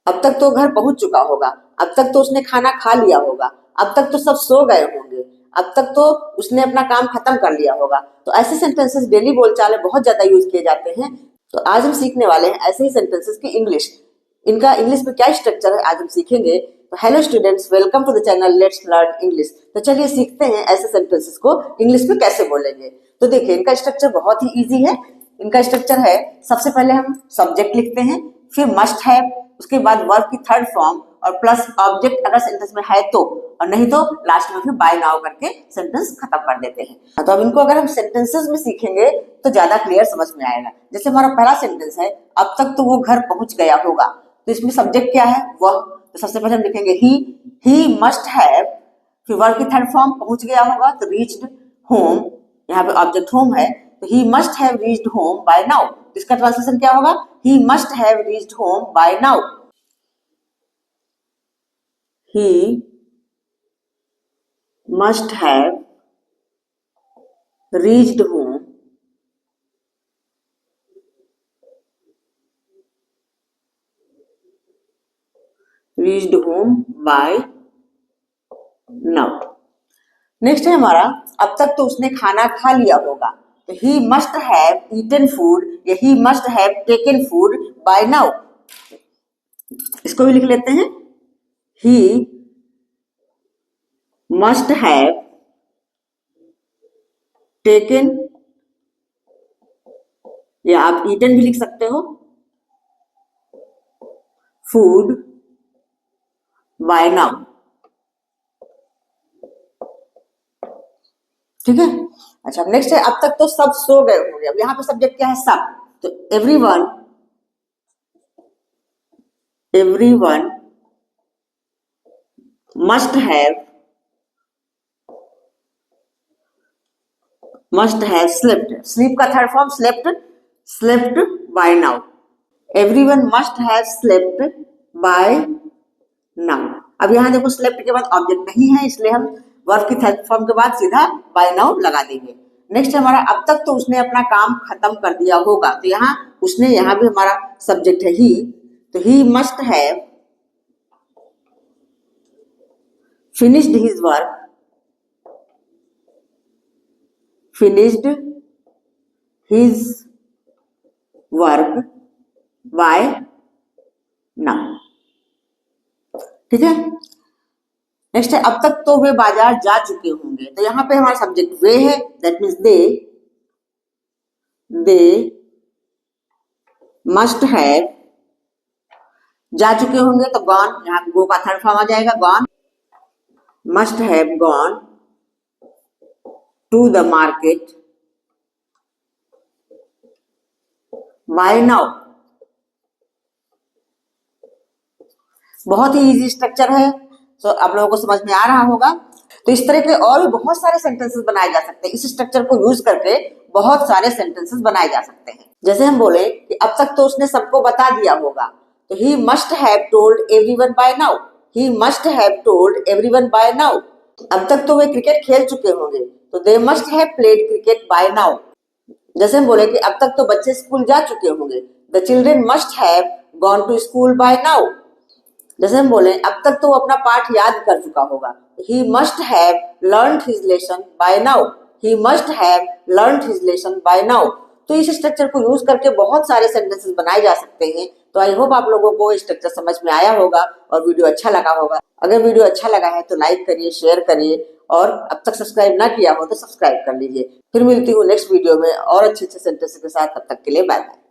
अब तक तो घर पहुंच चुका होगा, अब तक तो उसने खाना खा लिया होगा, अब तक तो सब सो गए होंगे, अब तक तो उसने अपना काम खत्म कर लिया होगा। तो ऐसे सेंटेंसेस डेली बोलचाल में बहुत ज्यादा यूज किए जाते हैं। तो आज हम सीखने वाले हैं ऐसे ही सेंटेंसेस की इंग्लिश। इनका इंग्लिश में क्या स्ट्रक्चर है आज हम सीखेंगे। तो hello students, welcome to the channel let's learn English. तो चलिए सीखते हैं ऐसे सेंटेंसेस को इंग्लिश में कैसे बोलेंगे। तो देखिए इनका स्ट्रक्चर बहुत ही इजी है। इनका स्ट्रक्चर है, सबसे पहले हम सब्जेक्ट लिखते हैं, फिर मस्ट हैव, उसके बाद वर्ब की थर्ड फॉर्म और प्लस ऑब्जेक्ट अगर सेंटेंस में है तो, और नहीं तो लास्ट में फिर बाय नाउ करके सेंटेंस खत्म कर देते हैं। तो अब इनको अगर हम सेंटेंसेस में सीखेंगे तो ज्यादा क्लियर समझ में आएगा। जैसे हमारा पहला सेंटेंस है, अब तक तो वो घर पहुंच गया होगा। तो इसमें सब्जेक्ट क्या है, वह। तो सबसे पहले हम लिखेंगे ही मस्ट हैव, फिर वर्ब की थर्ड फॉर्म पहुंच गया होगा तो रीच्ड होम, यहाँ पे ऑब्जेक्ट होम है तो he must have reached home by now. इसका ट्रांसलेशन क्या होगा, he must have reached home by now. He must have reached home by now। Next है हमारा, अब तक तो उसने खाना खा लिया होगा। तो he must have eaten food या he must have taken food by now. इसको भी लिख लेते हैं, ही मस्ट हैव टेकन, या आप ईटन भी लिख सकते हो, फूड बाय नाउ। ठीक है। अच्छा नेक्स्ट है, अब तक तो सब सो गए होंगे। अब यहाँ पे सब्जेक्ट क्या है, सब। तो everyone must have slept। Sleep का third form slept by now। Everyone must have slept by now। अब यहाँ देखो slept के बाद ऑब्जेक्ट नहीं है, इसलिए हम वर्ब की थर्ड फॉर्म के बाद सीधा by now लगा देंगे। नेक्स्ट हमारा, अब तक तो उसने अपना काम खत्म कर दिया होगा। तो यहाँ उसने, यहाँ भी हमारा सब्जेक्ट है ही, तो ही must have finished his work by now। ठीक है। नेक्स्ट है, अब तक तो वे बाजार जा चुके होंगे। तो यहाँ पे हमारा सब्जेक्ट वे है, that means they must have, जा चुके होंगे तो गॉन, यहाँ गो का थर्ड फॉर्म आ जाएगा gone, must have gone to the market by now. बहुत ही इजी स्ट्रक्चर है, तो आप लोगों को समझ में आ रहा होगा। तो इस तरह के और भी बहुत सारे सेंटेंसेस बनाए जा सकते हैं। इस स्ट्रक्चर को यूज करके बहुत सारे सेंटेंसेस बनाए जा सकते हैं। जैसे हम बोले कि अब तक तो उसने सबको बता दिया होगा। तो he must have told everyone by now. He must have told everyone by now. अब तक तो वे क्रिकेट खेल चुके होंगे। तो they must have played cricket by now. जैसे हम बोले कि अब तक तो बच्चे स्कूल जा चुके होंगे। The children must have gone to school by now. जैसे हम बोले अब तक तो वो अपना पाठ याद कर चुका होगा। He must have learned his lesson bye now. He must have learned his lesson bye now. तो इस स्ट्रक्चर को यूज करके बहुत सारे सेंटेंसेस बनाए जा सकते हैं। तो आई होप आप लोगों को स्ट्रक्चर समझ में आया होगा और वीडियो अच्छा लगा होगा। अगर वीडियो अच्छा लगा है तो लाइक करिए, शेयर करिए, और अब तक सब्सक्राइब ना किया हो तो सब्सक्राइब कर लीजिए। फिर मिलती हूँ नेक्स्ट वीडियो में और अच्छे अच्छे सेंटेंस के साथ। तब तक के लिए बाय बाय।